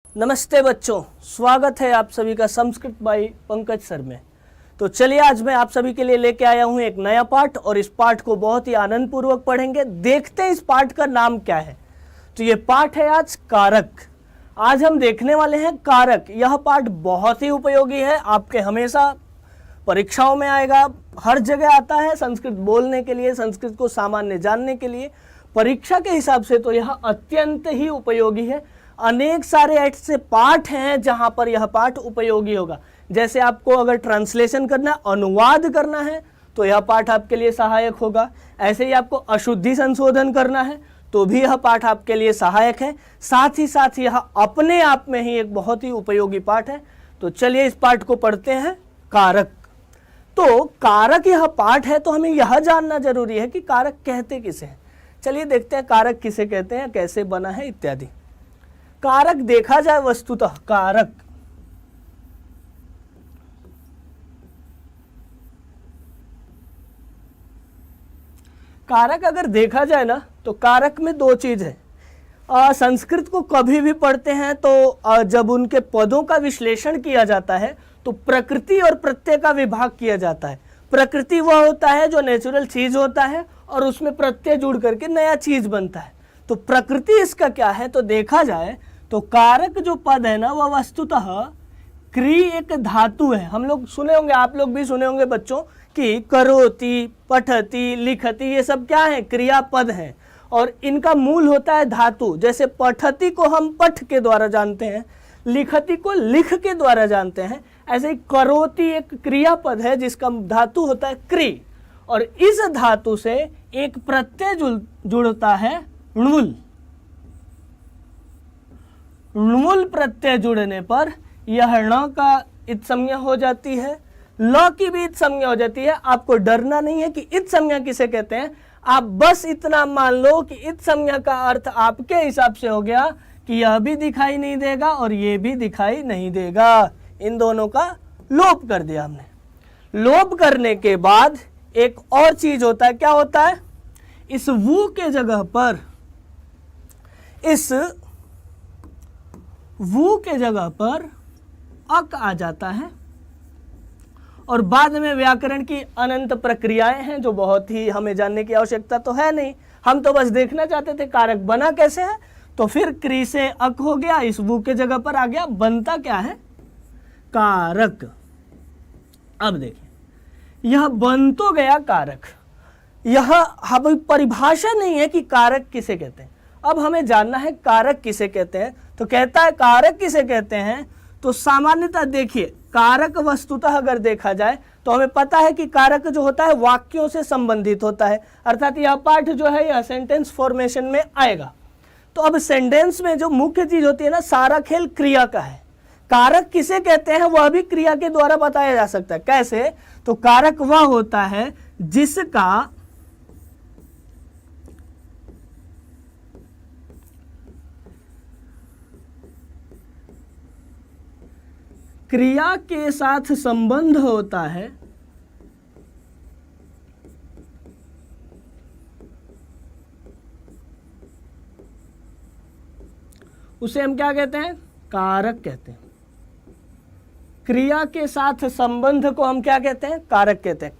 नमस्ते बच्चों, स्वागत है आप सभी का संस्कृत बाई पंकज सर में। तो चलिए आज मैं आप सभी के लिए लेके आया हूं एक नया पाठ और इस पाठ को बहुत ही आनंद पूर्वक पढ़ेंगे। देखते हैं इस पाठ का नाम क्या है। तो ये पाठ है आज कारक। आज हम देखने वाले हैं कारक। यह पाठ बहुत ही उपयोगी है, आपके हमेशा परीक्षाओं में आएगा, हर जगह आता है संस्कृत बोलने के लिए, संस्कृत को सामान्य जानने के लिए। परीक्षा के हिसाब से तो यह अत्यंत ही उपयोगी है। अनेक सारे ऐसे पाठ हैं जहां पर यह पाठ उपयोगी होगा। जैसे आपको अगर ट्रांसलेशन करना, अनुवाद करना है तो यह पाठ आपके लिए सहायक होगा। ऐसे ही आपको अशुद्धि संशोधन करना है तो भी यह पाठ आपके लिए सहायक है। साथ ही यह अपने आप में ही एक बहुत ही उपयोगी पाठ है। तो चलिए इस पाठ को पढ़ते हैं। कारक। तो कारक यह पाठ है तो हमें यह जानना जरूरी है कि कारक कहते किसे हैं। चलिए देखते हैं कारक किसे कहते हैं, कैसे बना है इत्यादि। कारक देखा जाए वस्तुतः कारक अगर देखा जाए ना तो कारक में दो चीज है। संस्कृत को कभी भी पढ़ते हैं तो जब उनके पदों का विश्लेषण किया जाता है तो प्रकृति और प्रत्यय का विभाग किया जाता है। प्रकृति वह होता है जो नेचुरल चीज होता है और उसमें प्रत्यय जुड़ करके नया चीज बनता है। तो प्रकृति इसका क्या है, तो देखा जाए तो कारक जो पद है ना वह वस्तुतः क्री एक धातु है। हम लोग सुने होंगे, आप लोग भी सुने होंगे बच्चों कि करोति, पठति, लिखति, ये सब क्या है, क्रियापद हैं और इनका मूल होता है धातु। जैसे पठति को हम पठ के द्वारा जानते हैं, लिखति को लिख के द्वारा जानते हैं, ऐसे ही करोति एक क्रियापद है जिसका धातु होता है क्री और इस धातु से एक प्रत्यय जुड़ता है णुल। णुल प्रत्यय जुड़ने पर यह ण का इत संज्ञा हो जाती है, ल की भी इत संज्ञा हो जाती है। आपको डरना नहीं है कि इत संज्ञा किसे कहते हैं, आप बस इतना मान लो कि इत संज्ञा का अर्थ आपके हिसाब से हो गया कि यह भी दिखाई नहीं देगा और ये भी दिखाई नहीं देगा। इन दोनों का लोप कर दिया हमने। लोप करने के बाद एक और चीज होता है, क्या होता है, इस वु के जगह पर, इस वु के जगह पर अक आ जाता है और बाद में व्याकरण की अनंत प्रक्रियाएं हैं जो बहुत ही हमें जानने की आवश्यकता तो है नहीं। हम तो बस देखना चाहते थे कारक बना कैसे है। तो फिर क्री से अक हो गया, इस वु के जगह पर आ गया, बनता क्या है, कारक। अब देखिए यह बन तो गया कारक। यह हम परिभाषा नहीं है कि कारक किसे कहते हैं। अब हमें जानना है कारक किसे कहते हैं। तो कहता है कारक किसे कहते हैं, तो सामान्यतः देखिए कारक वस्तुतः अगर देखा जाए तो हमें पता है कि कारक जो होता है वाक्यों से संबंधित होता है, अर्थात यह पाठ जो है यह सेंटेंस फॉर्मेशन में आएगा। तो अब सेंटेंस में जो मुख्य चीज होती है ना, सारा खेल क्रिया का है। कारक किसे कहते हैं वह भी क्रिया के द्वारा बताया जा सकता है। कैसे, तो कारक वह होता है जिसका क्रिया के साथ संबंध होता है, उसे हम क्या कहते हैं, कारक कहते हैं। क्रिया के साथ संबंध को हम क्या कहते हैं, कारक कहते हैं।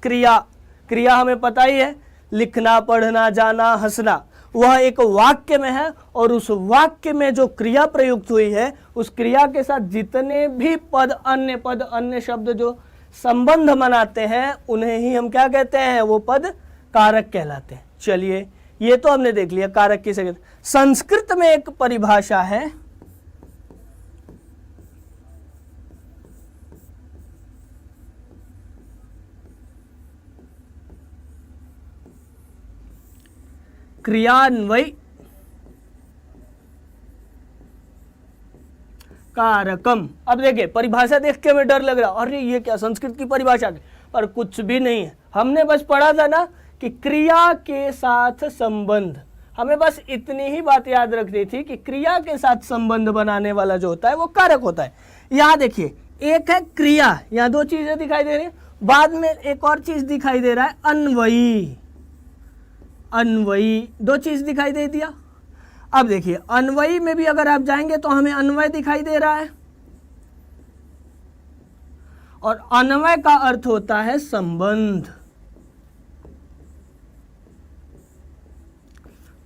क्रिया हमें पता ही है, लिखना, पढ़ना, जाना, हंसना, वह एक वाक्य में है और उस वाक्य में जो क्रिया प्रयुक्त हुई है उस क्रिया के साथ जितने भी पद, अन्य शब्द जो संबंध बनाते हैं उन्हें ही हम क्या कहते हैं, वो पद कारक कहलाते हैं। चलिए ये तो हमने देख लिया कारक किसे कहते हैं। संस्कृत में एक परिभाषा है, क्रियान्वय कारकम। अब देखिए परिभाषा देख के हमें डर लग रहा, अरे ये क्या संस्कृत की परिभाषा, पर कुछ भी नहीं है। हमने बस पढ़ा था ना कि क्रिया के साथ संबंध, हमें बस इतनी ही बात याद रखनी थी कि क्रिया के साथ संबंध बनाने वाला जो होता है वो कारक होता है। यहाँ देखिए एक है क्रिया, यहाँ दो चीजें दिखाई दे रही है, बाद में एक और चीज दिखाई दे रहा है अन्वयी। अन्वयी दो चीज दिखाई दे दिया। अब देखिए अन्वयी में भी अगर आप जाएंगे तो हमें अन्वय दिखाई दे रहा है, और अन्वय का अर्थ होता है संबंध।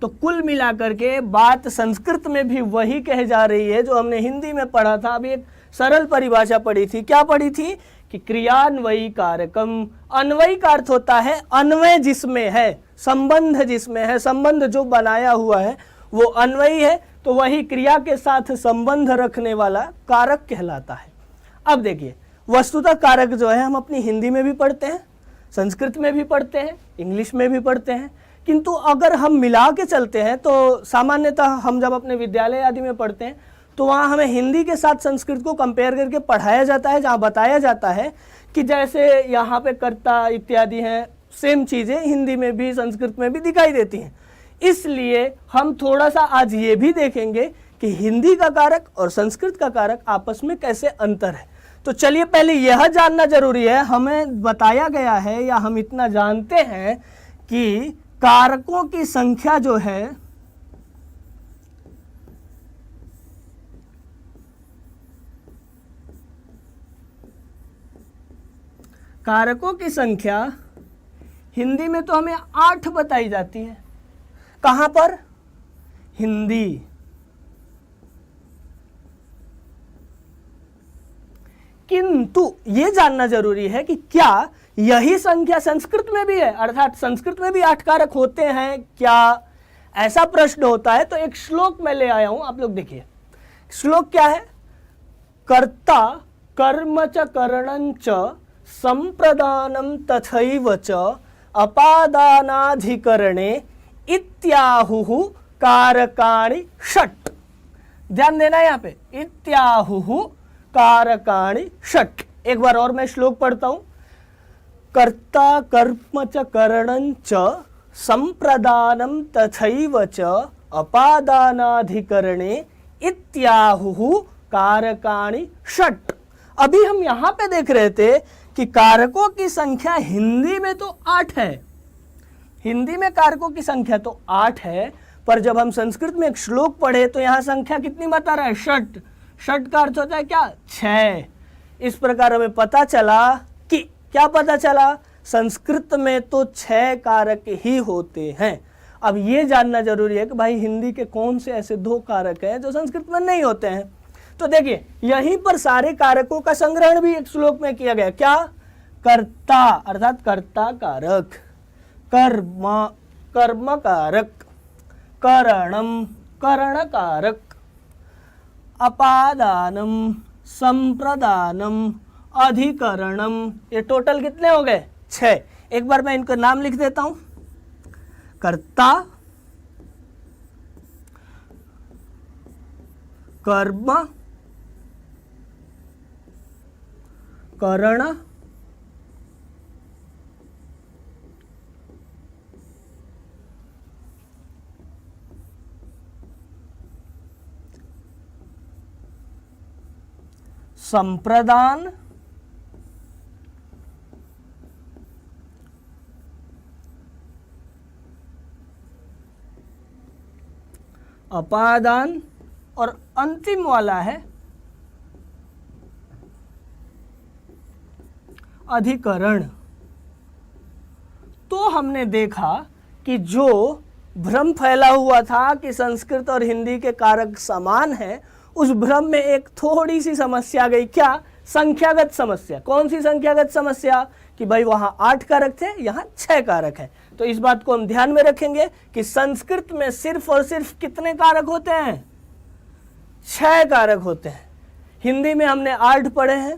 तो कुल मिलाकर के बात संस्कृत में भी वही कह जा रही है जो हमने हिंदी में पढ़ा था। अभी एक सरल परिभाषा पढ़ी थी, क्या पढ़ी थी कि क्रियान्वयी कारकम। अन्वयी का अर्थ होता है अन्वय जिसमें है, संबंध जिसमें है, संबंध जो बनाया हुआ है वो अन्वयी है, तो वही क्रिया के साथ संबंध रखने वाला कारक कहलाता है। अब देखिए वस्तुतः कारक जो है हम अपनी हिंदी में भी पढ़ते हैं, संस्कृत में भी पढ़ते हैं, इंग्लिश में भी पढ़ते हैं, किंतु अगर हम मिला के चलते हैं तो सामान्यतः हम जब अपने विद्यालय आदि में पढ़ते हैं तो वहाँ हमें हिंदी के साथ संस्कृत को कंपेयर करके पढ़ाया जाता है, जहाँ बताया जाता है कि जैसे यहाँ पे कर्ता इत्यादि हैं, सेम चीज़ें हिंदी में भी संस्कृत में भी दिखाई देती हैं। इसलिए हम थोड़ा सा आज ये भी देखेंगे कि हिंदी का कारक और संस्कृत का कारक आपस में कैसे अंतर है। तो चलिए पहले यह जानना जरूरी है, हमें बताया गया है या हम इतना जानते हैं कि कारकों की संख्या जो है कारकों की संख्या हिंदी में तो हमें 8 बताई जाती है। कहां पर? हिंदी। किंतु ये जानना जरूरी है कि क्या यही संख्या संस्कृत में भी है, अर्थात संस्कृत में भी 8 कारक होते हैं क्या? ऐसा प्रश्न होता है तो एक श्लोक मैं ले आया हूं, आप लोग देखिए। श्लोक क्या है? कर्ता कर्म च करणं च संप्रदानं तथैव च अपादानाधिकरणे इत्याहुः कारकाणि षट्। ध्यान देना यहाँ पे, इत्याहुः कारकाणि षट्। एक बार और मैं श्लोक पढ़ता हूं। कर्ता कर्म च करणं च संप्रदानं तथैव च अपादानाधिकरणे इत्याहुः कारकाणि षट्। अभी हम यहां पे देख रहे थे कि कारकों की संख्या हिंदी में तो 8 है, हिंदी में कारकों की संख्या तो 8 है, पर जब हम संस्कृत में एक श्लोक पढ़े तो यहां संख्या कितनी बता रहा है? षट्। षट् का अर्थ होता है क्या? 6। इस प्रकार हमें पता चला कि क्या पता चला? संस्कृत में तो 6 कारक ही होते हैं। अब ये जानना जरूरी है कि भाई हिंदी के कौन से ऐसे 2 कारक हैं जो संस्कृत में नहीं होते हैं। तो देखिए यहीं पर सारे कारकों का संग्रहण भी एक श्लोक में किया गया। क्या? कर्ता अर्थात कर्ता कारक, कर्म कर्म कारक, करणम करण कारक, अपादानम संप्रदानम अधिकरणम। ये टोटल कितने हो गए? 6। एक बार मैं इनका नाम लिख देता हूं। कर्ता, कर्म, करण, संप्रदान, अपादान, और अंतिम वाला है अधिकरण। तो हमने देखा कि जो भ्रम फैला हुआ था कि संस्कृत और हिंदी के कारक समान हैं, उस भ्रम में एक थोड़ी सी समस्या गई। क्या? संख्यागत समस्या। कौन सी संख्यागत समस्या? कि भाई वहां 8 कारक थे, यहाँ 6 कारक हैं। तो इस बात को हम ध्यान में रखेंगे कि संस्कृत में सिर्फ और सिर्फ कितने कारक होते हैं? 6 कारक होते हैं। हिंदी में हमने 8 पढ़े हैं।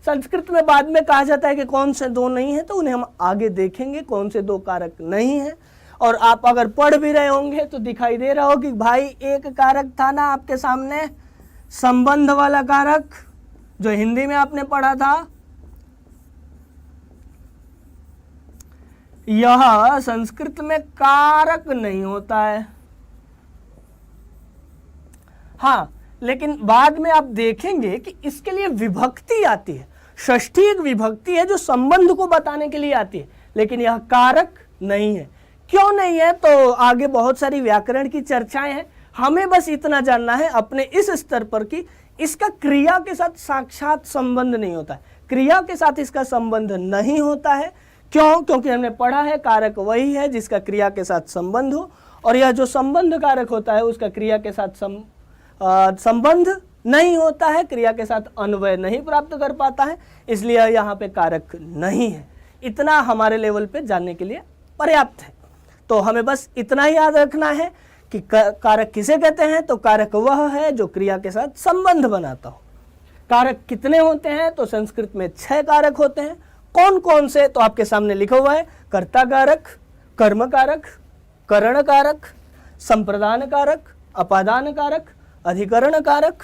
संस्कृत में बाद में कहा जाता है कि कौन से 2 नहीं है, तो उन्हें हम आगे देखेंगे कौन से 2 कारक नहीं है। और आप अगर पढ़ भी रहे होंगे तो दिखाई दे रहा हो कि भाई एक कारक था ना आपके सामने, संबंध वाला कारक, जो हिंदी में आपने पढ़ा था। यह संस्कृत में कारक नहीं होता है। हाँ, लेकिन बाद में आप देखेंगे कि इसके लिए विभक्ति आती है। षष्ठी एक विभक्ति है जो संबंध को बताने के लिए आती है, लेकिन यह कारक नहीं है। क्यों नहीं है? तो आगे बहुत सारी व्याकरण की चर्चाएं हैं, हमें बस इतना जानना है अपने इस स्तर पर कि इसका क्रिया के साथ साक्षात संबंध नहीं होता है, क्रिया के साथ इसका संबंध नहीं होता है। क्यों? क्योंकि हमने पढ़ा है कारक वही है जिसका क्रिया के साथ संबंध हो, और यह जो संबंध कारक होता है उसका क्रिया के साथ संबंध नहीं होता है, क्रिया के साथ अन्वय नहीं प्राप्त कर पाता है, इसलिए यहाँ पे कारक नहीं है। इतना हमारे लेवल पे जानने के लिए पर्याप्त है। तो हमें बस इतना ही याद रखना है कि कारक किसे कहते हैं, तो कारक वह है जो क्रिया के साथ संबंध बनाता हो। कारक कितने होते हैं, तो संस्कृत में 6 कारक होते हैं। कौन कौन से, तो आपके सामने लिखा हुआ है, कर्ता कारक, कर्म कारक, करण कारक, संप्रदान कारक, अपादान कारक, अधिकरण कारक,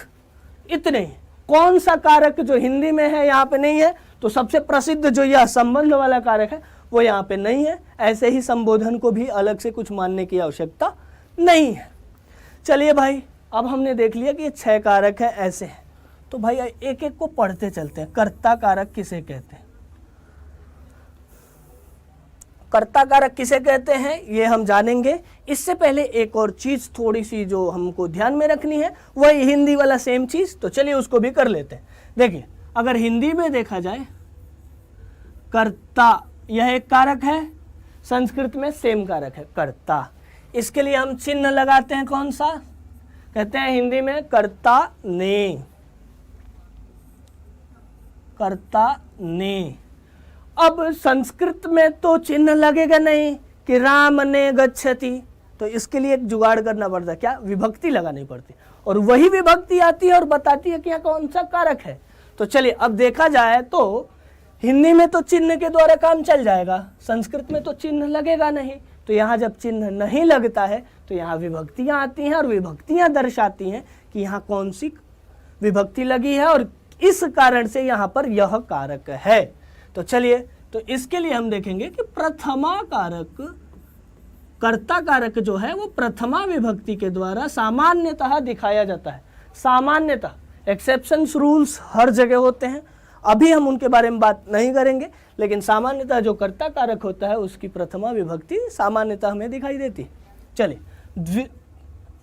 इतने। कौन सा कारक जो हिंदी में है यहाँ पे नहीं है, तो सबसे प्रसिद्ध जो यह संबंध वाला कारक है वो यहाँ पे नहीं है। ऐसे ही संबोधन को भी अलग से कुछ मानने की आवश्यकता नहीं है। चलिए भाई, अब हमने देख लिया कि ये 6 कारक है, ऐसे हैं। तो भाई एक एक को पढ़ते चलते हैं। कर्ता कारक किसे कहते हैं, कर्ता कारक किसे कहते हैं ये हम जानेंगे। इससे पहले एक और चीज थोड़ी सी जो हमको ध्यान में रखनी है, वही हिंदी वाला सेम चीज, तो चलिए उसको भी कर लेते हैं। देखिए, अगर हिंदी में देखा जाए, कर्ता यह एक कारक है, संस्कृत में सेम कारक है कर्ता। इसके लिए हम चिन्ह लगाते हैं, कौन सा? कहते हैं हिंदी में कर्ता ने, कर्ता ने। अब संस्कृत में तो चिन्ह लगेगा नहीं कि राम ने गच्छति, तो इसके लिए एक जुगाड़ करना पड़ता है। क्या? विभक्ति लगानी पड़ती, और वही विभक्ति आती है और बताती है कि यहाँ कौन सा कारक है। तो चलिए, अब देखा जाए तो हिंदी में तो चिन्ह के द्वारा काम चल जाएगा, संस्कृत में तो चिन्ह लगेगा नहीं। तो यहाँ जब चिन्ह नहीं लगता है तो यहाँ विभक्तियाँ आती हैं, और विभक्तियाँ दर्शाती हैं कि यहाँ कौन सी विभक्ति लगी है, और इस कारण से यहाँ पर यह कारक है। तो चलिए, तो इसके लिए हम देखेंगे कि प्रथमा कारक, कर्ता कारक जो है वो प्रथमा विभक्ति के द्वारा सामान्यतः दिखाया जाता है। सामान्यतः, एक्सेप्शंस रूल्स हर जगह होते हैं, अभी हम उनके बारे में बात नहीं करेंगे, लेकिन सामान्यतः जो कर्ता कारक होता है उसकी प्रथमा विभक्ति सामान्यतः हमें दिखाई देती है। चलिए,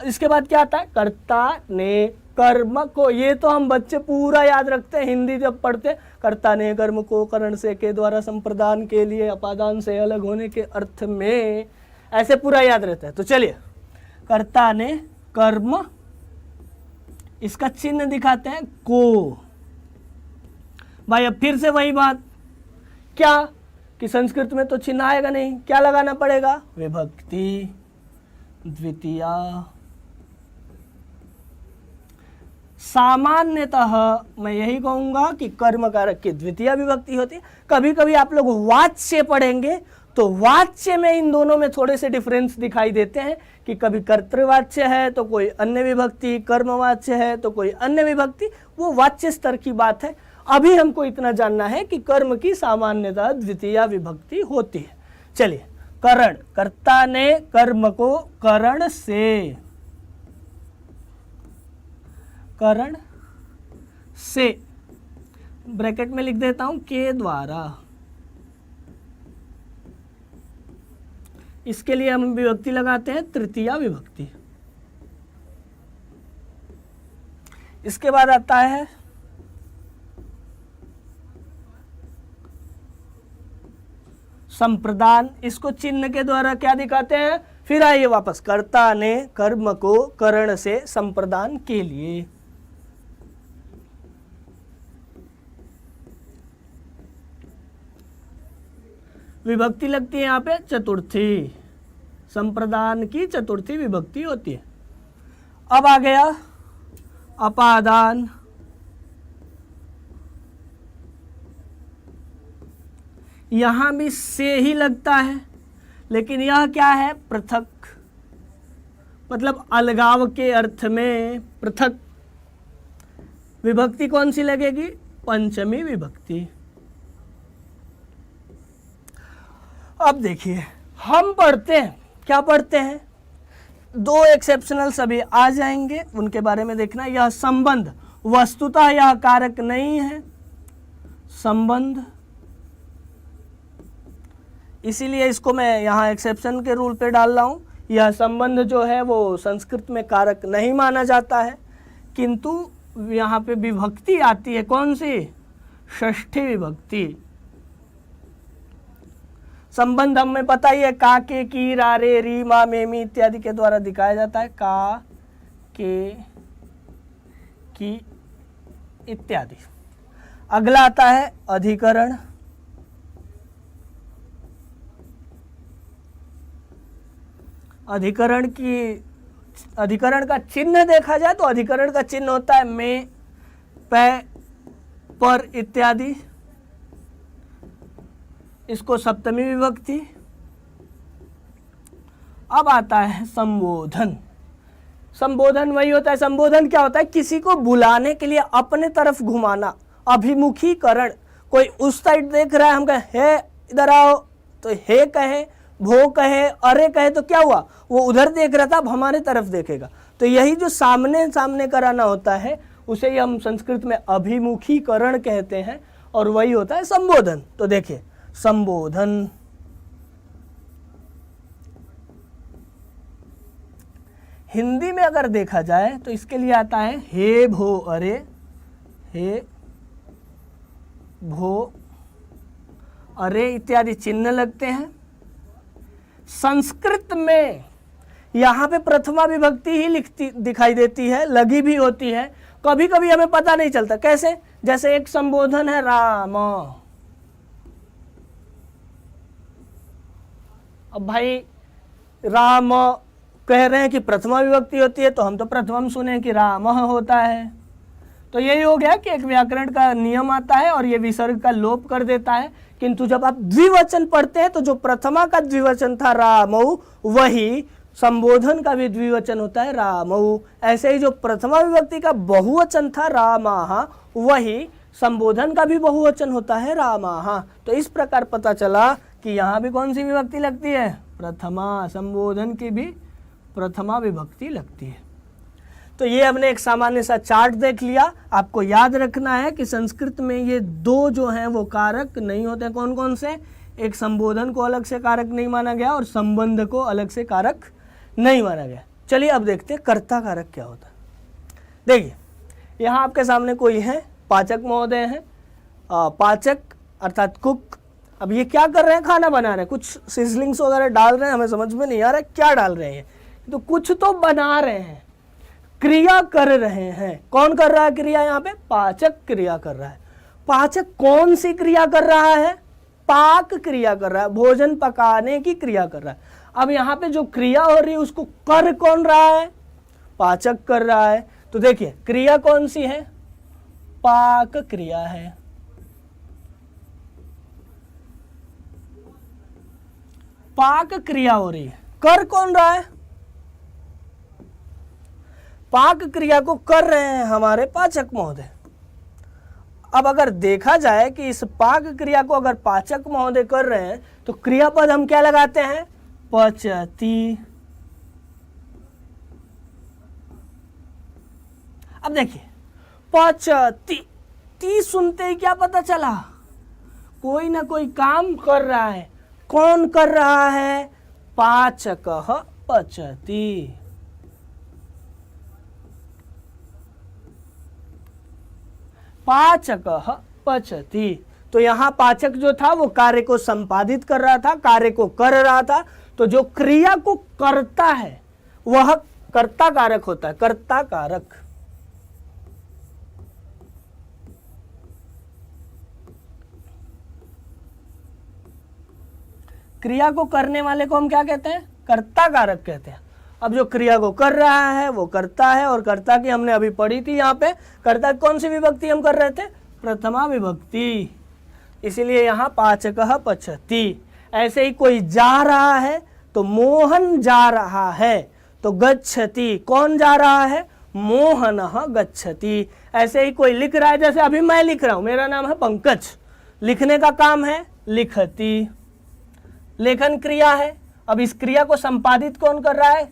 इसके बाद क्या आता है? कर्ता ने कर्म को, ये तो हम बच्चे पूरा याद रखते हैं हिंदी जब पढ़ते, कर्ता ने कर्म को करण से के द्वारा संप्रदान के लिए अपादान से अलग होने के अर्थ में, ऐसे पूरा याद रहता है। तो चलिए, कर्ता ने कर्म, इसका चिन्ह दिखाते हैं को। भाई अब फिर से वही बात, क्या कि संस्कृत में तो चिन्ह आएगा नहीं, क्या लगाना पड़ेगा? विभक्ति द्वितीया। सामान्यतः मैं यही कहूंगा कि कर्म कारक की द्वितीय विभक्ति होती है। कभी कभी आप लोग वाच्य पढ़ेंगे तो वाच्य में इन दोनों में थोड़े से डिफरेंस दिखाई देते हैं कि कभी कर्तृवाच्य है तो कोई अन्य विभक्ति, कर्मवाच्य है तो कोई अन्य विभक्ति, वो वाच्य स्तर की बात है। अभी हमको इतना जानना है कि कर्म की सामान्यतः द्वितीय विभक्ति होती है। चलिए, करण, कर्ता ने कर्म को करण से, करण से, ब्रैकेट में लिख देता हूं के द्वारा, इसके लिए हम विभक्ति लगाते हैं तृतीया विभक्ति। इसके बाद आता है संप्रदान, इसको चिन्ह के द्वारा क्या दिखाते हैं? फिर आइए वापस, कर्ता ने कर्म को करण से संप्रदान के लिए। विभक्ति लगती है यहाँ पे चतुर्थी, संप्रदान की चतुर्थी विभक्ति होती है। अब आ गया अपादान, यहां भी से ही लगता है, लेकिन यह क्या है? पृथक, मतलब अलगाव के अर्थ में पृथक। विभक्ति कौन सी लगेगी? पंचमी विभक्ति। अब देखिए, हम पढ़ते हैं, क्या पढ़ते हैं? 2 एक्सेप्शनल सभी आ जाएंगे, उनके बारे में देखना। यह संबंध, वस्तुतः यह कारक नहीं है, संबंध, इसीलिए इसको मैं यहाँ एक्सेप्शन के रूल पे डाल रहा हूँ। यह संबंध जो है वो संस्कृत में कारक नहीं माना जाता है, किंतु यहाँ पे विभक्ति आती है, कौन सी? षष्ठी विभक्ति। संबंध हमें पता ही है, का, के, की, रा, रे, री, मा, मे, मी इत्यादि के द्वारा दिखाया जाता है, का, के, की इत्यादि। अगला आता है अधिकरण। अधिकरण का चिन्ह देखा जाए तो अधिकरण का चिन्ह होता है में, पे, पर इत्यादि। इसको सप्तमी विभक्ति। अब आता है संबोधन। संबोधन वही होता है, संबोधन क्या होता है? किसी को बुलाने के लिए अपने तरफ घुमाना, अभिमुखीकरण। कोई उस साइड देख रहा है, हम कहें हे इधर आओ, तो हे कहे, भो कहे, अरे कहे तो क्या हुआ? वो उधर देख रहा था, अब हमारे तरफ देखेगा। तो यही जो सामने सामने कराना होता है उसे ही हम संस्कृत में अभिमुखीकरण कहते हैं, और वही होता है संबोधन। तो देखिए संबोधन, हिंदी में अगर देखा जाए तो इसके लिए आता है हे भो अरे, हे भो अरे इत्यादि चिन्ह लगते हैं। संस्कृत में यहाँ पे प्रथमा विभक्ति ही दिखाई देती है, लगी भी होती है। कभी कभी हमें पता नहीं चलता, कैसे? जैसे एक संबोधन है राम। अब भाई राम कह रहे हैं कि प्रथमा विभक्ति होती है, तो हम तो प्रथमम सुने कि राम होता है। तो यही हो गया कि एक व्याकरण का नियम आता है और ये विसर्ग का लोप कर देता है। किंतु जब आप द्विवचन पढ़ते हैं तो जो प्रथमा का द्विवचन था रामौ, वही संबोधन का भी द्विवचन होता है रामौ। ऐसे ही जो प्रथमा विभक्ति का बहुवचन था रामाः, वही संबोधन का भी बहुवचन होता है रामाः। तो इस प्रकार पता चला कि यहाँ भी कौन सी विभक्ति लगती है? प्रथमा। संबोधन की भी प्रथमा विभक्ति लगती है। तो ये हमने एक सामान्य सा चार्ट देख लिया। आपको याद रखना है कि संस्कृत में ये दो जो हैं वो कारक नहीं होते। कौन कौन से? एक संबोधन को अलग से कारक नहीं माना गया और संबंध को अलग से कारक नहीं माना गया। चलिए अब देखते हैं कर्ता कारक क्या होता है। देखिए यहाँ आपके सामने कोई है, पाचक महोदय हैं। पाचक अर्थात कुक। अब ये क्या कर रहे हैं? खाना बना रहे हैं, कुछ सीजलिंग्स वगैरह डाल रहे हैं। हमें समझ में नहीं आ रहा है क्या डाल रहे हैं, तो कुछ तो बना रहे हैं, क्रिया कर रहे हैं। कौन कर रहा है क्रिया? यहाँ पे पाचक क्रिया कर रहा है। पाचक कौन सी क्रिया कर रहा है? पाक क्रिया कर रहा है, भोजन पकाने की क्रिया कर रहा है। अब यहाँ पे जो क्रिया हो रही है उसको कर कौन रहा है? पाचक कर रहा है। तो देखिए क्रिया कौन सी है? पाक क्रिया है। पाक क्रिया हो रही है, कर कौन रहा है? पाक क्रिया को कर रहे हैं हमारे पाचक महोदय। अब अगर देखा जाए कि इस पाक क्रिया को अगर पाचक महोदय कर रहे हैं तो क्रियापद हम क्या लगाते हैं? पचति। अब देखिए पचति, ती सुनते ही क्या पता चला? कोई ना कोई काम कर रहा है। कौन कर रहा है? पाचकः पचति। पाचकः पचति। तो यहाँ पाचक जो था वो कार्य को संपादित कर रहा था, कार्य को कर रहा था। तो जो क्रिया को करता है वह कर्ता कारक होता है, कर्ता कारक। क्रिया को करने वाले को हम क्या कहते हैं? कर्ता कारक कहते हैं। अब जो क्रिया को कर रहा है वो कर्ता है, और कर्ता की हमने अभी पढ़ी थी। यहाँ पे कर्ता कौन सी विभक्ति हम कर रहे थे? प्रथमा विभक्ति। इसीलिए यहाँ पाचकः पचति। ऐसे ही कोई जा रहा है तो मोहन जा रहा है, तो गच्छति। कौन जा रहा है? मोहनः गच्छति। ऐसे ही कोई लिख रहा है, जैसे अभी मैं लिख रहा हूं, मेरा नाम है पंकज। लिखने का काम है लिखति, लेखन क्रिया है। अब इस क्रिया को संपादित कौन कर रहा है?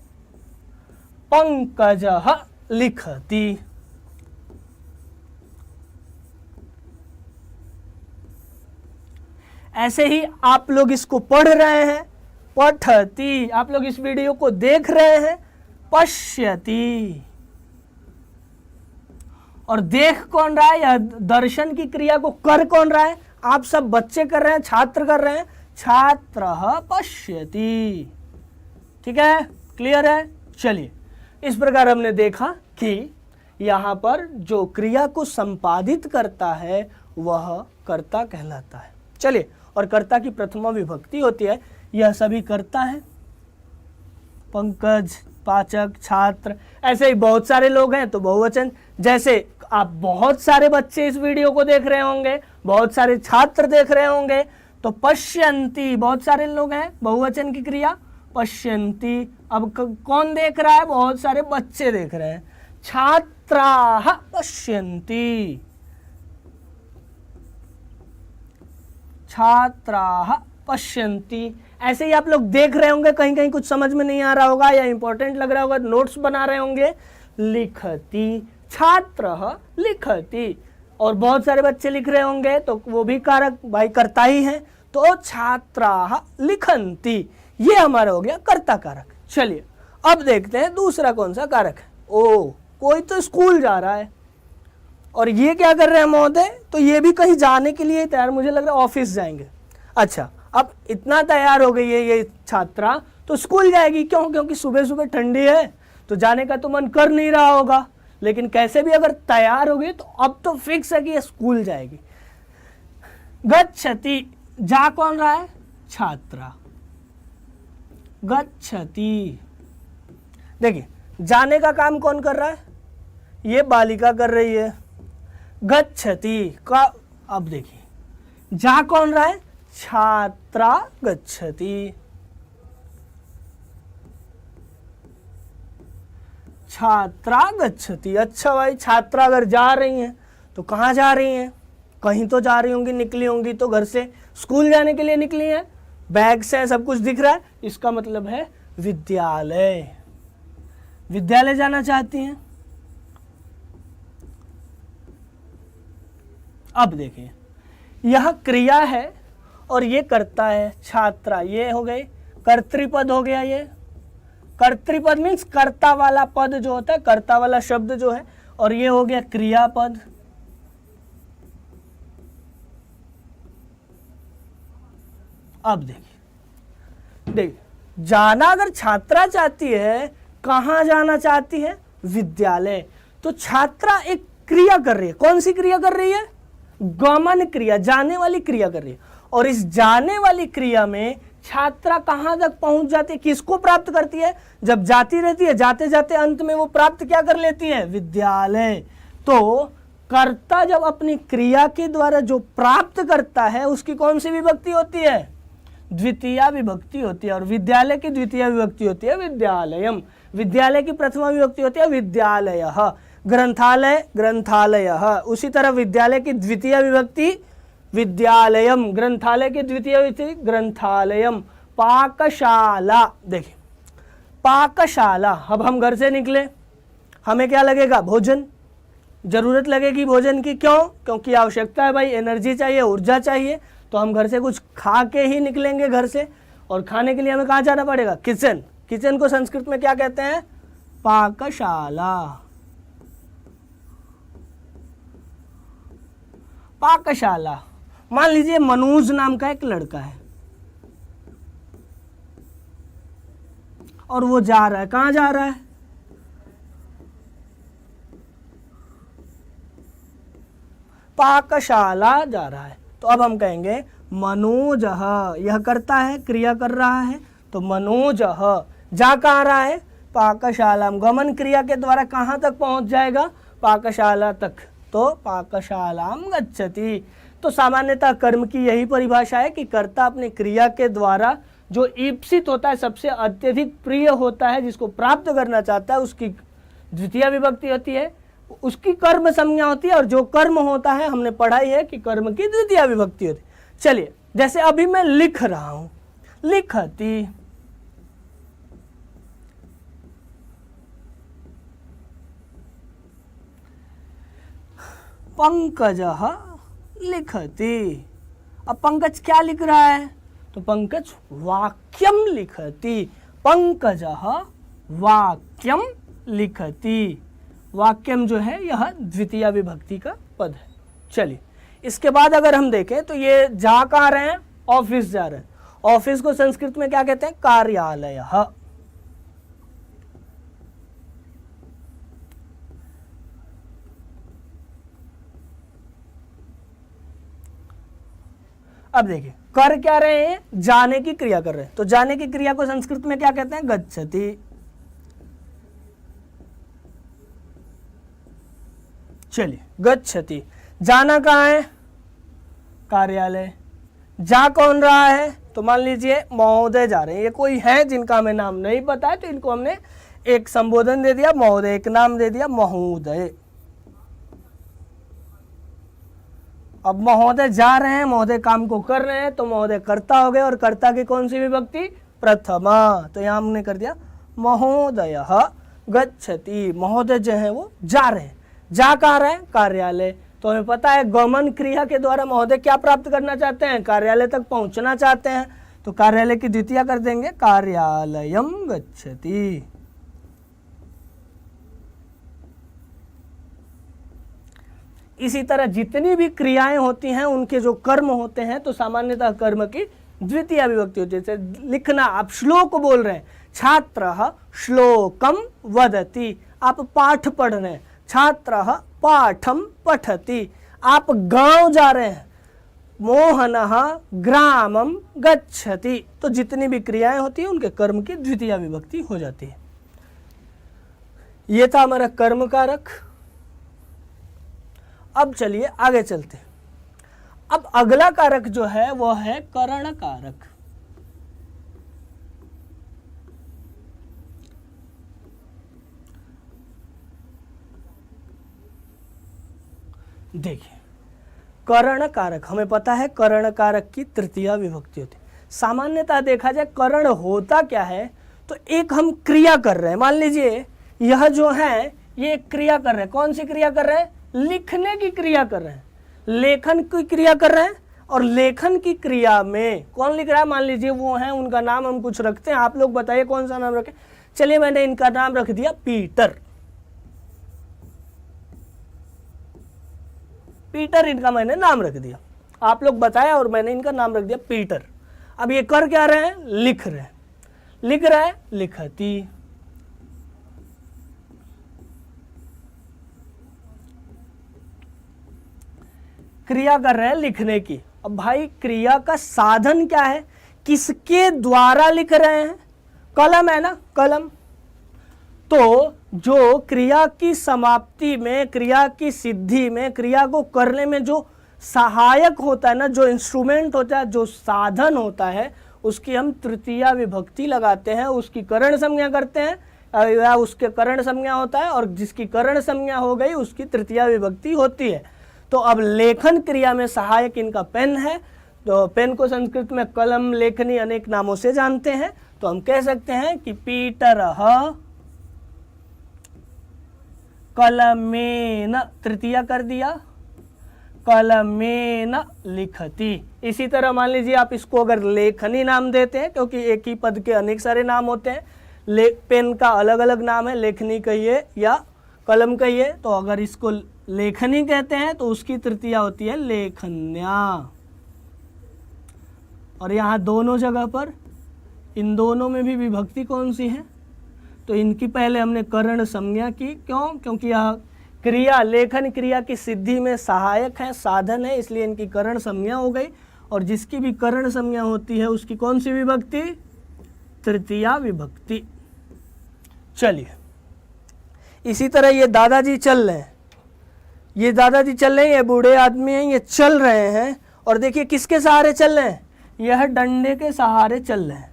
पंकजः लिखति। ऐसे ही आप लोग इसको पढ़ रहे हैं पठति, आप लोग इस वीडियो को देख रहे हैं, पश्यति। और देख कौन रहा है, यह दर्शन की क्रिया को कर कौन रहा है, आप सब बच्चे कर रहे हैं, छात्र कर रहे हैं, छात्रः पश्यति। ठीक है, क्लियर है। चलिए, इस प्रकार हमने देखा कि यहाँ पर जो क्रिया को संपादित करता है वह कर्ता कहलाता है। चलिए, और कर्ता की प्रथमा विभक्ति होती है, यह सभी कर्ता है, पंकज, पाचक, छात्र, ऐसे ही बहुत सारे लोग हैं तो बहुवचन। जैसे आप बहुत सारे बच्चे इस वीडियो को देख रहे होंगे, बहुत सारे छात्र देख रहे होंगे, तो पश्यन्ति, बहुत सारे लोग हैं, बहुवचन की क्रिया पश्यन्ति। अब कौन देख रहा है, बहुत सारे बच्चे देख रहे हैं, छात्राः पश्यन्ति, छात्राः पश्यन्ति। ऐसे ही आप लोग देख रहे होंगे, कहीं कहीं कुछ समझ में नहीं आ रहा होगा या इंपॉर्टेंट लग रहा होगा, नोट्स बना रहे होंगे, लिखति, छात्रः लिखति। और बहुत सारे बच्चे लिख रहे होंगे तो वो भी कारक भाई कर्ता ही है, तो छात्राः लिखन्ति, ये हमारा हो गया कर्ता कारक। चलिए, अब देखते हैं दूसरा कौन सा कारक है। ओ, कोई तो स्कूल जा रहा है और ये क्या कर रहे हैं महोदय, तो ये भी कहीं जाने के लिए तैयार, मुझे लग रहा है ऑफिस जाएंगे। अच्छा, अब इतना तैयार हो गई है ये छात्रा, तो स्कूल जाएगी। क्यों? क्योंकि सुबह सुबह ठंडी है तो जाने का तो मन कर नहीं रहा होगा, लेकिन कैसे भी अगर तैयार होगी तो अब तो फिक्स है कि ये स्कूल जाएगी। गच्छति, जा कौन रहा है, छात्रा, गच्छति। देखिए, जाने का काम कौन कर रहा है, ये बालिका कर रही है। गच्छति का, अब देखिए, जा कौन रहा है, छात्रा गच्छति, छात्रा गच्छति। अच्छा भाई, छात्रा अगर जा रही हैं तो कहाँ जा रही हैं, कहीं तो जा रही होंगी, निकली होंगी, तो घर से स्कूल जाने के लिए निकली हैं, बैग से सब कुछ दिख रहा है, इसका मतलब है विद्यालय, विद्यालय जाना चाहती हैं। अब देखिए, यह क्रिया है और ये कर्ता है, छात्रा, ये हो गई कर्तृपद हो गया। ये कर्तृपद मीन्स कर्ता वाला पद जो होता है, कर्ता वाला शब्द जो है, और ये हो गया क्रियापद। अब देखिए, जाना अगर छात्रा चाहती है, कहाँ जाना चाहती है, विद्यालय, तो छात्रा एक क्रिया कर रही है। कौन सी क्रिया कर रही है, गमन क्रिया, जाने वाली क्रिया कर रही है। और इस जाने वाली क्रिया में छात्रा कहाँ तक पहुंच जाती है, किसको प्राप्त करती है, जब जाती रहती है, जाते जाते अंत में वो प्राप्त क्या कर लेती है, विद्यालय। तो कर्ता जब अपनी क्रिया के द्वारा जो प्राप्त करता है उसकी कौन सी विभक्ति होती है, द्वितीया विभक्ति होती है। और विद्यालय की द्वितीय विभक्ति होती है विद्यालयम, विद्यालय की प्रथमा विभक्ति होती है विद्यालयः, ग्रंथालय ग्रंथालयः। उसी तरह विद्यालय की द्वितीय विभक्ति विद्यालयम, ग्रंथालय की द्वितीय विभक्ति ग्रंथालयम। पाकशाला, देखिए पाकशाला, अब हम घर से निकले, हमें क्या लगेगा, भोजन, जरूरत लगेगी भोजन की। क्यों? क्योंकि आवश्यकता है भाई, एनर्जी चाहिए, ऊर्जा चाहिए, तो हम घर से कुछ खा के ही निकलेंगे घर से। और खाने के लिए हमें कहाँ जाना पड़ेगा, किचन। किचन को संस्कृत में क्या कहते हैं, पाकशाला, पाकशाला। मान लीजिए मनोज नाम का एक लड़का है और वो जा रहा है, कहाँ जा रहा है, पाकशाला जा रहा है। तो अब हम कहेंगे मनोजः, यह करता है, क्रिया कर रहा है, तो मनोजः जा कहाँ रहा है, पाकशाला। गमन क्रिया के द्वारा कहाँ तक पहुंच जाएगा, पाकशाला तक, तो पाकशालाम गच्छति। तो सामान्यतः कर्म की यही परिभाषा है कि कर्ता अपनी क्रिया के द्वारा जो ईप्सित होता है, सबसे अत्यधिक प्रिय होता है, जिसको प्राप्त करना चाहता है, उसकी द्वितीय विभक्ति होती है, उसकी कर्म संज्ञा होती है। और जो कर्म होता है, हमने पढ़ा ही है कि कर्म की द्वितीय विभक्ति होती है। चलिए, जैसे अभी मैं लिख रहा हूं, लिखति, पंकजः लिखति। अब पंकज क्या लिख रहा है, तो पंकज वाक्यम लिखति, पंकजः वाक्यम लिखति। वाक्यम जो है यह द्वितीय विभक्ति का पद है। चलिए इसके बाद अगर हम देखें तो ये जा कहाँ रहे हैं, ऑफिस जा रहे हैं। ऑफिस को संस्कृत में क्या कहते हैं, कार्यालयः। अब देखिए कर क्या रहे हैं, जाने की क्रिया कर रहे हैं, तो जाने की क्रिया को संस्कृत में क्या कहते हैं, गच्छति। चलिए गच्छति, जाना कहाँ है, कार्यालय। जा कौन रहा है, तो मान लीजिए महोदय जा रहे हैं। ये कोई है जिनका हमें नाम नहीं पता है, तो इनको हमने एक संबोधन दे दिया महोदय, एक नाम दे दिया महोदय। अब महोदय जा रहे हैं, महोदय काम को कर रहे हैं, तो महोदय कर्ता हो गए, और कर्ता की कौन सी विभक्ति, प्रथमा। तो यहाँ हमने कर दिया महोदयः गच्छति। महोदय जो है वो जा रहे हैं। जा कहाँ रहे हैं, कार्यालय। तो हमें पता है गमन क्रिया के द्वारा महोदय क्या प्राप्त करना चाहते हैं, कार्यालय तक पहुंचना चाहते हैं। तो कार्यालय की द्वितीय कर देंगे कार्यालयम गच्छति। इसी तरह जितनी भी क्रियाएं होती हैं उनके जो कर्म होते हैं, तो सामान्यतः कर्म की द्वितीय विभक्ति होती है। जैसे लिखना, आप श्लोक बोल रहे हैं, छात्रः श्लोकम वदति, आप पाठ पढ़ रहे हैं, छात्रः पाठम पठति। आप गांव जा रहे हैं, मोहनः ग्रामम गच्छति। तो जितनी भी क्रियाएं होती हैं उनके कर्म की द्वितीय विभक्ति हो जाती है। ये था हमारा कर्म कारक। अब चलिए आगे चलते हैं। अब अगला कारक जो है वह है करण कारक। देखिए करण कारक, हमें पता है करण कारक की तृतीय विभक्ति होती है। सामान्यतः देखा जाए करण होता क्या है, तो एक हम क्रिया कर रहे हैं, मान लीजिए यह जो है ये एक क्रिया कर रहे हैं। कौन सी क्रिया कर रहे हैं, लिखने की क्रिया कर रहे हैं, लेखन की क्रिया कर रहे हैं। और लेखन की क्रिया में कौन लिख रहा है, मान लीजिए वो है, उनका नाम हम कुछ रखते हैं। आप लोग बताइए कौन सा नाम रखें। चलिए मैंने इनका नाम रख दिया पीटर। पीटर इनका मैंने नाम रख दिया, आप लोग बताया और मैंने इनका नाम रख दिया पीटर। अब ये कर क्या रहे हैं, लिख रहे हैं। लिख रहा है लिखति। क्रिया कर रहे हैं लिखने की। अब भाई क्रिया का साधन क्या है, किसके द्वारा लिख रहे हैं, कलम है ना, कलम। तो जो क्रिया की समाप्ति में, क्रिया की सिद्धि में, क्रिया को करने में जो सहायक होता है ना, जो इंस्ट्रूमेंट होता है, जो साधन होता है, उसकी हम तृतीया विभक्ति लगाते हैं, उसकी करण संज्ञा करते हैं, या उसके करण संज्ञा होता है, और जिसकी करण संज्ञा हो गई उसकी तृतीया विभक्ति होती है। तो अब लेखन क्रिया में सहायक इनका पेन है। तो पेन को संस्कृत में कलम, लेखनी अनेक नामों से जानते हैं। तो हम कह सकते हैं कि पीटरः कलमेन, तृतीया कर दिया, कलमेन लिखति। इसी तरह मान लीजिए आप इसको अगर लेखनी नाम देते हैं, क्योंकि एक ही पद के अनेक सारे नाम होते हैं, पेन का अलग अलग नाम है, लेखनी कहिए या कलम कहिए। तो अगर इसको लेखनी कहते हैं तो उसकी तृतीया होती है लेखन्या। और यहाँ दोनों जगह पर, इन दोनों में भी विभक्ति कौन सी है, तो इनकी पहले हमने करण संज्ञा की। क्यों, क्योंकि यह क्रिया, लेखन क्रिया की सिद्धि में सहायक है, साधन है, इसलिए इनकी करण संज्ञा हो गई। और जिसकी भी करण संज्ञा होती है उसकी कौन सी विभक्ति, तृतीया विभक्ति। चलिए इसी तरह ये दादाजी चल रहे हैं, ये दादाजी चल रहे हैं, ये बूढ़े आदमी हैं, ये चल रहे हैं। और देखिए किसके सहारे चल रहे हैं, यह डंडे के सहारे चल रहे हैं।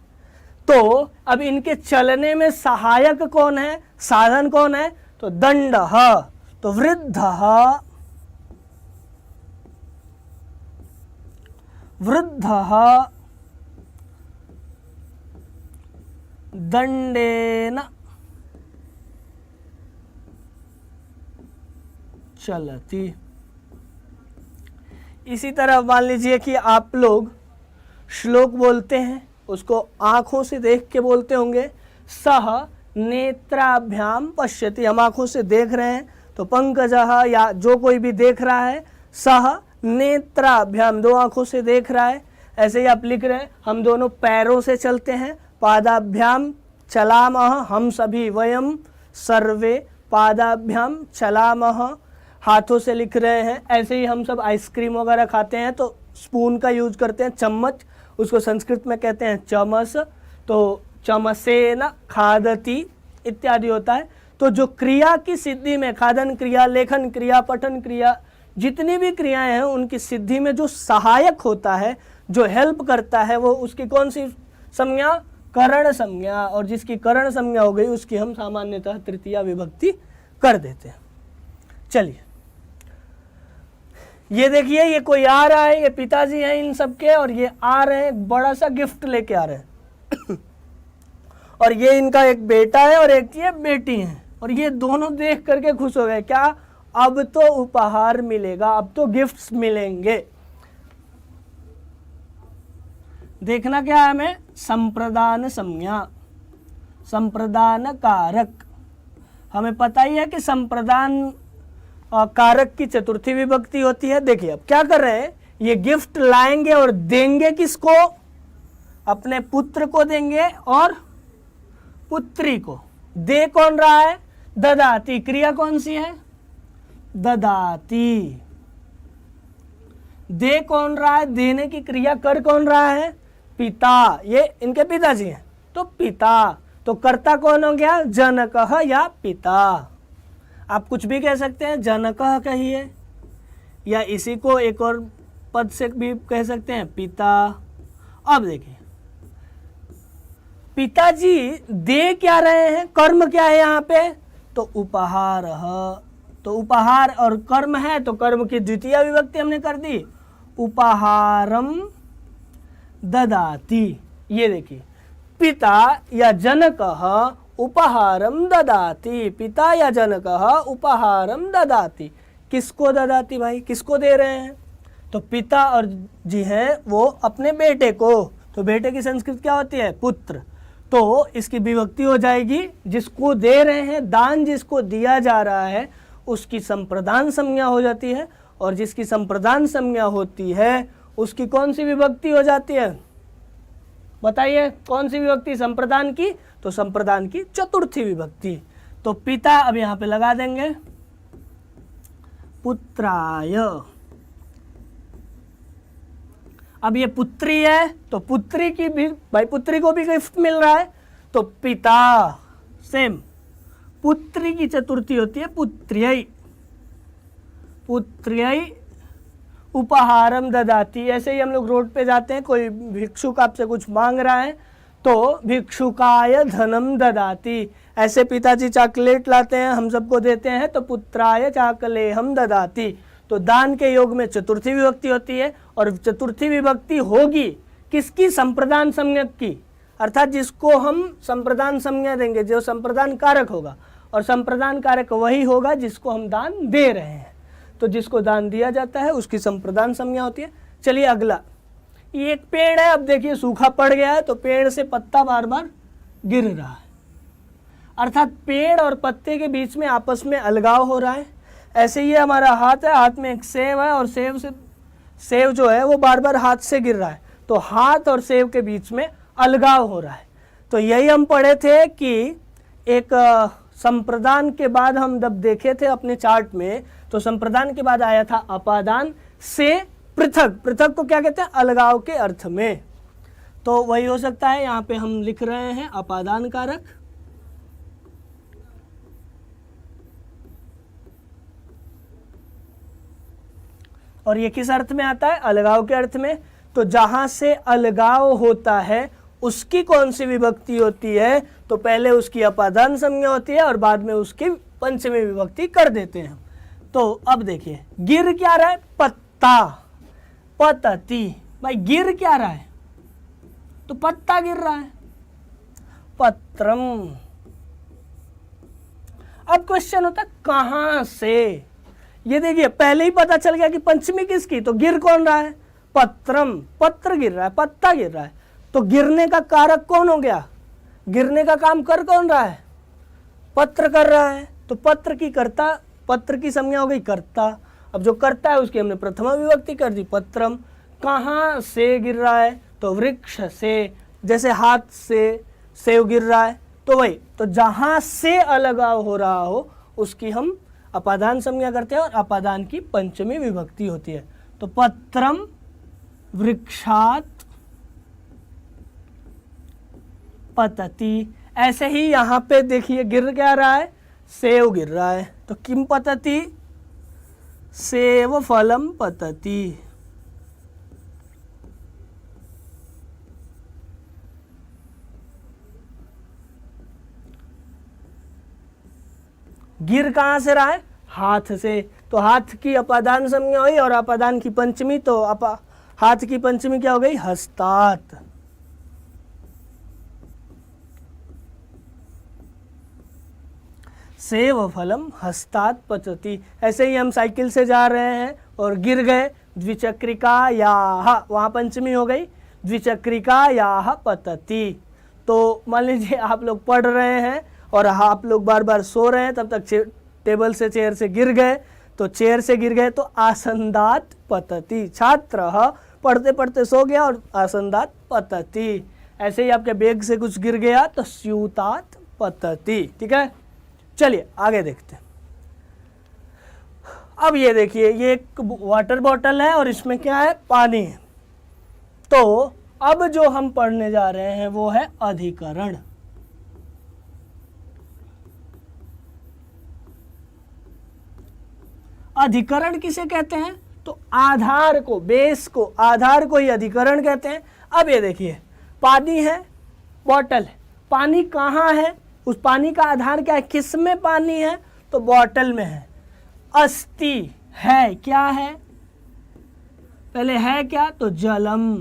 तो अब इनके चलने में सहायक कौन है, साधन कौन है, तो दंडः। तो वृद्धः, वृद्धः दंडेन चलती। इसी तरह मान लीजिए कि आप लोग श्लोक बोलते हैं उसको आंखों से देख के बोलते होंगे। सह नेत्राभ्याम पश्यति, हम आंखों से देख रहे हैं, तो पंकजः या जो कोई भी देख रहा है, सह नेत्राभ्याम दो आंखों से देख रहा है। ऐसे ही आप लिख रहे हैं हम दोनों पैरों से चलते हैं, पादाभ्याम चलामः, हम सभी वयम सर्वे पादाभ्याम चलामः, हाथों से लिख रहे हैं। ऐसे ही हम सब आइसक्रीम वगैरह खाते हैं तो स्पून का यूज करते हैं, चम्मच, उसको संस्कृत में कहते हैं चमस, तो चमसेन खादति इत्यादि होता है। तो जो क्रिया की सिद्धि में, खादन क्रिया, लेखन क्रिया, पठन क्रिया, जितनी भी क्रियाएं हैं उनकी सिद्धि में जो सहायक होता है, जो हेल्प करता है, वो उसकी कौन सी संज्ञा? करण संज्ञा। और जिसकी करण संज्ञा हो गई उसकी हम सामान्यतः तृतीया विभक्ति कर देते हैं। चलिए ये देखिए, ये कोई आ रहा है, ये पिताजी हैं इन सबके, और ये आ रहे हैं बड़ा सा गिफ्ट लेके आ रहे हैं और ये इनका एक बेटा है और एक ये बेटी है, और ये दोनों देख करके खुश हो गए। क्या? अब तो उपहार मिलेगा, अब तो गिफ्ट्स मिलेंगे। देखना क्या है हमें? संप्रदान संज्ञा, संप्रदान कारक। हमें पता ही है कि संप्रदान कारक की चतुर्थी विभक्ति होती है। देखिए अब क्या कर रहे हैं, ये गिफ्ट लाएंगे और देंगे किसको? अपने पुत्र को देंगे और पुत्री को। दे कौन रहा है? ददाती। क्रिया कौन सी है? ददाती। दे कौन रहा है? देने की क्रिया कर कौन रहा है? पिता। ये इनके पिताजी हैं तो पिता। तो कर्ता कौन हो गया? जनकः या पिता। आप कुछ भी कह सकते हैं, जनकः कहिए, या इसी को एक और पद से भी कह सकते हैं, पिता। अब देखिए पिताजी दे क्या रहे हैं? कर्म क्या है यहाँ पे? तो उपहार। तो उपहार और कर्म है तो कर्म की द्वितीय विभक्ति हमने कर दी, उपहारम ददाति। ये देखिए पिता या जनकः उपहारम ददाति, पिता या जनकः उपहारम ददाति। किसको ददाति भाई? किसको दे रहे हैं? तो पिता और जी हैं वो अपने बेटे को। तो बेटे की संस्कृत क्या होती है? पुत्र। तो इसकी विभक्ति हो जाएगी, जिसको दे रहे हैं, दान जिसको दिया जा रहा है उसकी संप्रदान संज्ञा हो जाती है, और जिसकी संप्रदान संज्ञा होती है उसकी कौन सी विभक्ति हो जाती है? बताइए कौन सी विभक्ति संप्रदान की? तो संप्रदान की चतुर्थी विभक्ति। तो पिता अब यहां पे लगा देंगे पुत्राय। अब ये पुत्री है तो पुत्री की भी, भाई पुत्री को भी गिफ्ट मिल रहा है, तो पिता सेम। पुत्री की चतुर्थी होती है पुत्र्यै। पुत्र्यै उपहारम ददाति। ऐसे ही हम लोग रोड पे जाते हैं, कोई भिक्षुक आपसे कुछ मांग रहा है तो भिक्षुकाय धनम ददाति। ऐसे पिताजी चॉकलेट लाते हैं, हम सबको देते हैं, तो पुत्राय चाकलेहम ददाति। तो दान के योग में चतुर्थी विभक्ति होती है, और चतुर्थी विभक्ति होगी किसकी? संप्रदान संज्ञक की। अर्थात जिसको हम संप्रदान संज्ञा देंगे, जो संप्रदान कारक होगा, और संप्रदान कारक वही होगा जिसको हम दान दे रहे हैं। तो जिसको दान दिया जाता है उसकी संप्रदान संज्ञा होती है। चलिए अगला, ये एक पेड़ है, अब देखिए सूखा पड़ गया है तो पेड़ से पत्ता बार बार गिर रहा है, अर्थात पेड़ और पत्ते के बीच में आपस में अलगाव हो रहा है। ऐसे ही हमारा हाथ है, हाथ में एक सेब है और सेब जो है वो बार बार हाथ से गिर रहा है, तो हाथ और सेब के बीच में अलगाव हो रहा है। तो यही हम पढ़े थे कि एक संप्रदान के बाद हम जब देखे थे अपने चार्ट में, तो संप्रदान के बाद आया था अपादान से पृथक। पृथक को क्या कहते हैं? अलगाव के अर्थ में। तो वही हो सकता है, यहाँ पे हम लिख रहे हैं अपादान कारक। और ये किस अर्थ में आता है? अलगाव के अर्थ में। तो जहां से अलगाव होता है उसकी कौन सी विभक्ति होती है? तो पहले उसकी अपादान संज्ञा होती है और बाद में उसकी पंचमी विभक्ति कर देते हैं। तो अब देखिए गिर क्या रहा है? पत्ता, पतति। भाई गिर क्या रहा है? तो पत्ता गिर रहा है, पत्रम। अब क्वेश्चन होता है कहां से? ये देखिए पहले ही पता चल गया कि पंचमी किसकी, तो गिर कौन रहा है? पत्रम, पत्र गिर रहा है, पत्ता गिर रहा है। तो गिरने का कारक कौन हो गया? गिरने का काम कर कौन रहा है? पत्र कर रहा है। तो पत्र की कर्ता, पत्र की संज्ञा हो गई कर्ता। अब जो कर्ता है उसकी हमने प्रथमा विभक्ति कर दी पत्रम। कहाँ से गिर रहा है? तो वृक्ष से, जैसे हाथ से सेव गिर रहा है तो वही, तो जहां से अलगाव हो रहा हो उसकी हम अपादान संज्ञा करते हैं और अपादान की पंचमी विभक्ति होती है। तो पत्रम वृक्षात पतति। ऐसे ही यहाँ पे देखिए गिर क्या रहा है? सेव गिर रहा है। तो किम पतति? सेव फलम पतति। गिर कहाँ से रहा है? हाथ से। तो हाथ की अपादान संज्ञा हुई और अपादान की पंचमी, तो हाथ की पंचमी क्या हो गई? हस्तात। सेव फलम हस्तात पचति। ऐसे ही हम साइकिल से जा रहे हैं और गिर गए, द्विचक्रिकायाः, वहाँ पंचमी हो गई, द्विचक्रिकायाः पतति। तो मान लीजिए आप लोग पढ़ रहे हैं और आप लोग बार बार सो रहे हैं, तब तक टेबल से चेयर से गिर गए, तो चेयर से गिर गए तो आसंदात पतति। छात्र पढ़ते पढ़ते सो गया और आसंदात पतति। ऐसे ही आपके बैग से कुछ गिर गया तो स्यूतात पतति। ठीक है, चलिए आगे देखते हैं। अब ये देखिए, ये एक वाटर बॉटल है और इसमें क्या है? पानी है। तो अब जो हम पढ़ने जा रहे हैं वो है अधिकरण। अधिकरण किसे कहते हैं? तो आधार को, बेस को, आधार को ही अधिकरण कहते हैं। अब ये देखिए, पानी है, बॉटल है। पानी कहाँ है? उस पानी का आधार क्या है? किस में पानी है? तो बॉटल में है। अस्ति है, क्या है? पहले है क्या? तो जलम।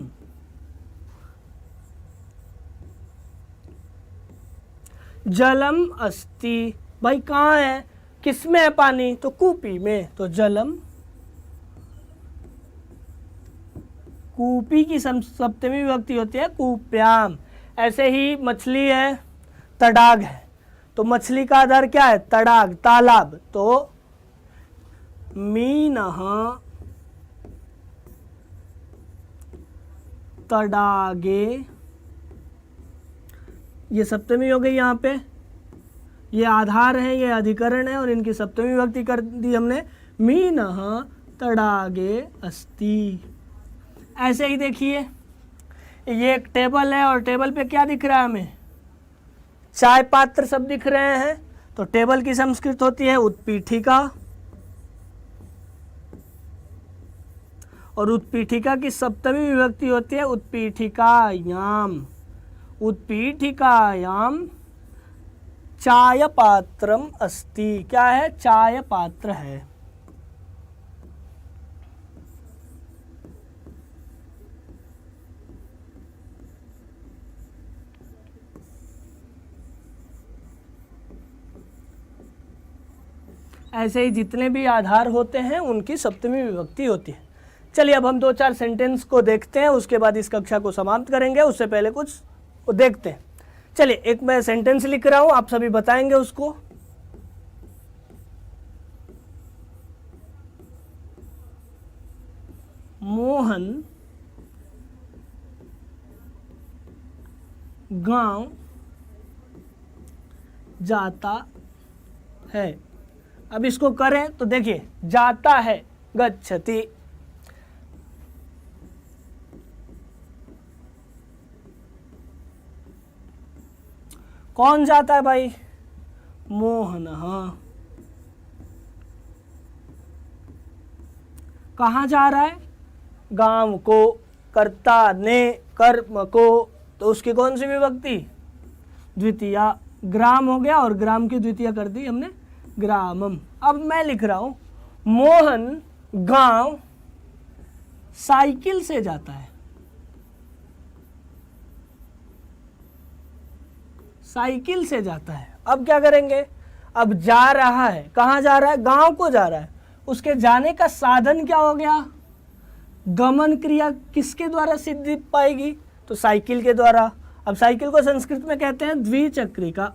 जलम अस्ति। भाई कहाँ है? किस में है पानी? तो कूपी में। तो जलम, कूपी की सप्तमी विभक्ति होती है कूप्याम। ऐसे ही मछली है, तडाग है। तो मछली का आधार क्या है? तडाग, तालाब। तो मीनः तडागे, ये सप्तमी हो गई। यहाँ पे ये आधार है, ये अधिकरण है और इनकी सप्तमी विभक्ति कर दी हमने। मीनः तडागे अस्ति। ऐसे ही देखिए, ये एक टेबल है और टेबल पे क्या दिख रहा है हमें? चाय पात्र सब दिख रहे हैं। तो टेबल की संस्कृत होती है उत्पीठिका और उत्पीठिका की सप्तमी विभक्ति होती है उत्पीठिकायाम। उत्पीठिकायाम चाय पात्रम अस्ति। क्या है? चाय पात्र है। ऐसे ही जितने भी आधार होते हैं उनकी सप्तमी विभक्ति होती है। चलिए अब हम 2-4 सेंटेंस को देखते हैं, उसके बाद इस कक्षा को समाप्त करेंगे। उससे पहले कुछ देखते हैं। चलिए, एक मैं सेंटेंस लिख रहा हूं, आप सभी बताएंगे उसको। मोहन गांव जाता है। अब इसको करें तो देखिए, जाता है गच्छति। कौन जाता है भाई? मोहन। कहाँ जा रहा है? गांव को। कर्ता ने कर्म को, तो उसकी कौन सी विभक्ति? द्वितीया। ग्राम हो गया और ग्राम की द्वितीय कर दी हमने ग्रामम। अब मैं लिख रहा हूं, मोहन गांव साइकिल से जाता है। साइकिल से जाता है। अब क्या करेंगे? अब जा रहा है, कहाँ जा रहा है? गांव को जा रहा है। उसके जाने का साधन क्या हो गया? गमन क्रिया किसके द्वारा सिद्धि पाएगी? तो साइकिल के द्वारा। अब साइकिल को संस्कृत में कहते हैं द्विचक्रिका।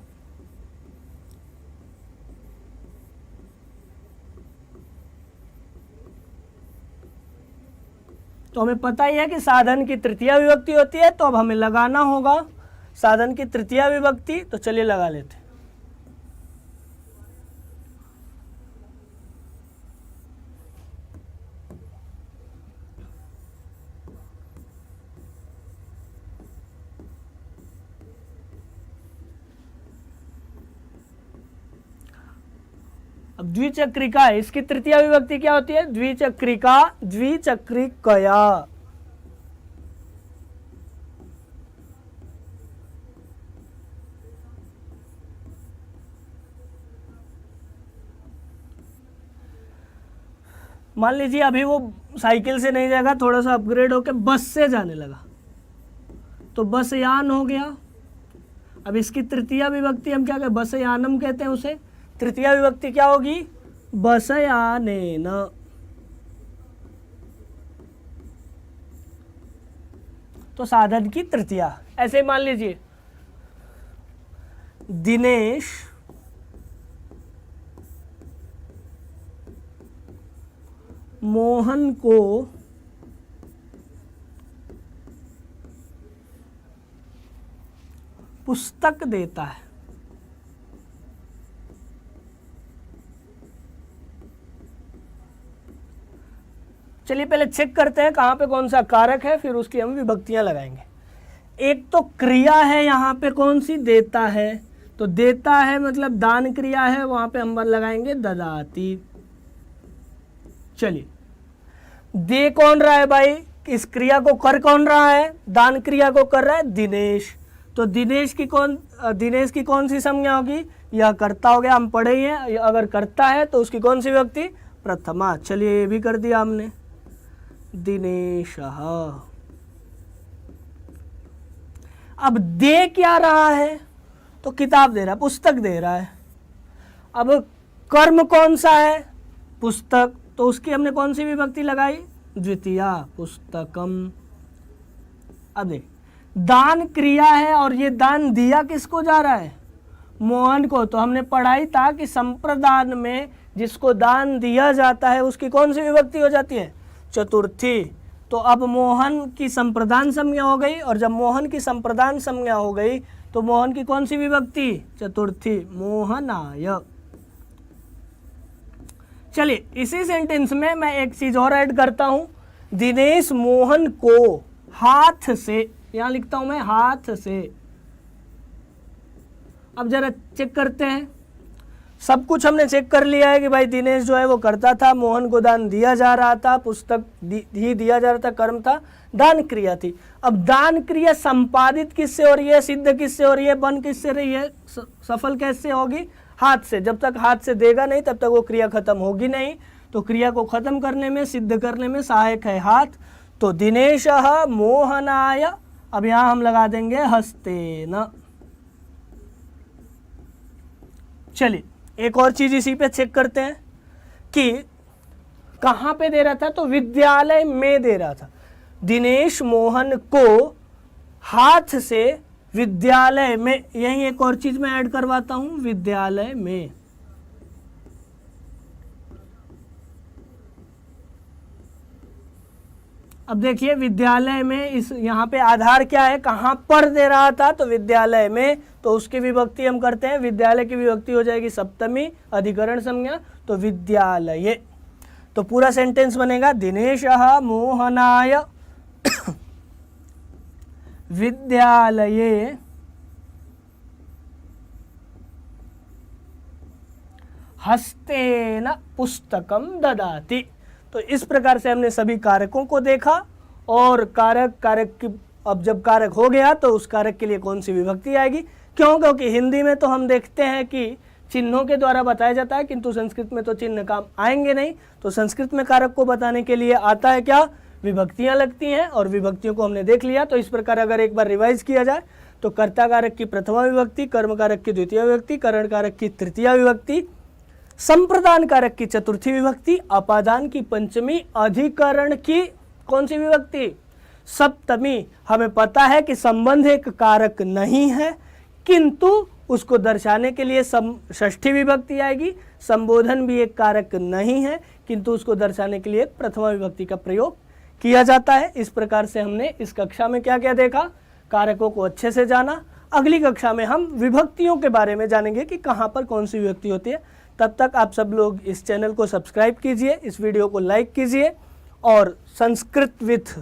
तो हमें पता ही है कि साधन की तृतीया विभक्ति होती है, तो अब हमें लगाना होगा साधन की तृतीया विभक्ति। तो चलिए लगा लेते हैं। अब द्विचक्रिका है, इसकी तृतीया विभक्ति क्या होती है? द्विचक्रिका, द्विचक्रिकया। मान लीजिए अभी वो साइकिल से नहीं जाएगा, थोड़ा सा अपग्रेड होकर बस से जाने लगा, तो बस यान हो गया। अब इसकी तृतीया विभक्ति हम क्या कहते हैं? बस यानम कहते हैं उसे। तृतीया विभक्ति क्या होगी? बसयानेन। तो साधन की तृतीया। ऐसे मान लीजिए दिनेश मोहन को पुस्तक देता है। चलिए पहले चेक करते हैं कहाँ पे कौन सा कारक है, फिर उसकी हम विभक्तियां लगाएंगे। एक तो क्रिया है यहाँ पे कौन सी? देता है। तो देता है मतलब दान क्रिया है, वहां पे हम लगाएंगे ददाती। चलिए दे कौन रहा है भाई? इस क्रिया को कर कौन रहा है? दान क्रिया को कर रहा है दिनेश। तो दिनेश की कौन सी संज्ञा होगी? यह कर्ता हो गया, हम पढ़े ही हैं। अगर कर्ता है तो उसकी कौन सी विभक्ति? प्रथमा। चलिए ये भी कर दिया हमने, दिनेशः। अब दे क्या रहा है? तो किताब दे रहा है, पुस्तक दे रहा है। अब कर्म कौन सा है? पुस्तक। तो उसकी हमने कौन सी विभक्ति लगाई? द्वितीया, पुस्तकम। अब देख, दान क्रिया है और ये दान दिया किसको जा रहा है? मोहन को। तो हमने पढ़ाई था कि संप्रदान में जिसको दान दिया जाता है उसकी कौन सी विभक्ति हो जाती है? चतुर्थी। तो अब मोहन की संप्रदान संज्ञा हो गई, और जब मोहन की संप्रदान संज्ञा हो गई तो मोहन की कौन सी विभक्ति? चतुर्थी, मोहनाय। चलिए इसी सेंटेंस में मैं एक चीज और ऐड करता हूं। दिनेश मोहन को हाथ से, यहां लिखता हूं मैं हाथ से। अब जरा चेक करते हैं, सब कुछ हमने चेक कर लिया है कि भाई दिनेश जो है वो करता था, मोहन को दान दिया जा रहा था, पुस्तक ही दिया जा रहा था, कर्म था, दान क्रिया थी। अब दान क्रिया संपादित किससे हो रही है? सिद्ध किससे हो रही है? बन किससे रही है? सफल कैसे होगी? हाथ से। जब तक हाथ से देगा नहीं तब तक वो क्रिया खत्म होगी नहीं। तो क्रिया को खत्म करने में, सिद्ध करने में सहायक है हाथ। तो दिनेशः मोहनाय, अब यहां हम लगा देंगे हस्तेन। चलिए एक और चीज इसी पे चेक करते हैं कि कहां पे दे रहा था? तो विद्यालय में दे रहा था। दिनेश मोहन को हाथ से विद्यालय में, यही एक और चीज मैं ऐड करवाता हूं, विद्यालय में। अब देखिए विद्यालय में, इस यहाँ पे आधार क्या है? कहाँ पर दे रहा था? तो विद्यालय में। तो उसकी विभक्ति हम करते हैं, विद्यालय की विभक्ति हो जाएगी सप्तमी, अधिकरण संज्ञा, तो विद्यालय। तो पूरा सेंटेंस बनेगा दिनेशः मोहनाय विद्यालये हस्तेन पुस्तकम ददाति। तो इस प्रकार से हमने सभी कारकों को देखा, और कारक की, अब जब कारक हो गया तो उस कारक के लिए कौन सी विभक्ति आएगी? क्यों? क्योंकि हिंदी में तो हम देखते हैं कि चिन्हों के द्वारा बताया जाता है, किंतु संस्कृत में तो चिन्ह काम आएंगे नहीं। तो संस्कृत में कारक को बताने के लिए आता है क्या? विभक्तियां लगती हैं, और विभक्तियों को हमने देख लिया। तो इस प्रकार अगर एक बार रिवाइज किया जाए तो कर्ता कारक की प्रथमा विभक्ति, कर्म कारक की द्वितीय विभक्ति, करण कारक की तृतीया विभक्ति, संप्रदान कारक की चतुर्थी विभक्ति, अपादान की पंचमी, अधिकरण की कौन सी विभक्ति? सप्तमी। हमें पता है कि संबंध एक कारक नहीं है, किंतु उसको दर्शाने के लिए षष्ठी विभक्ति आएगी। संबोधन भी एक कारक नहीं है, किंतु उसको दर्शाने के लिए एक प्रथमा विभक्ति का प्रयोग किया जाता है। इस प्रकार से हमने इस कक्षा में क्या क्या देखा? कारकों को अच्छे से जाना। अगली कक्षा में हम विभक्तियों के बारे में जानेंगे कि कहाँ पर कौन सी विभक्ति होती है। तब तक आप सब लोग इस चैनल को सब्सक्राइब कीजिए, इस वीडियो को लाइक कीजिए और Sanskrit with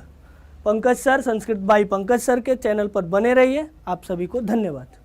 Pankaj sir, Sanskrit by Pankaj sir के चैनल पर बने रहिए। आप सभी को धन्यवाद।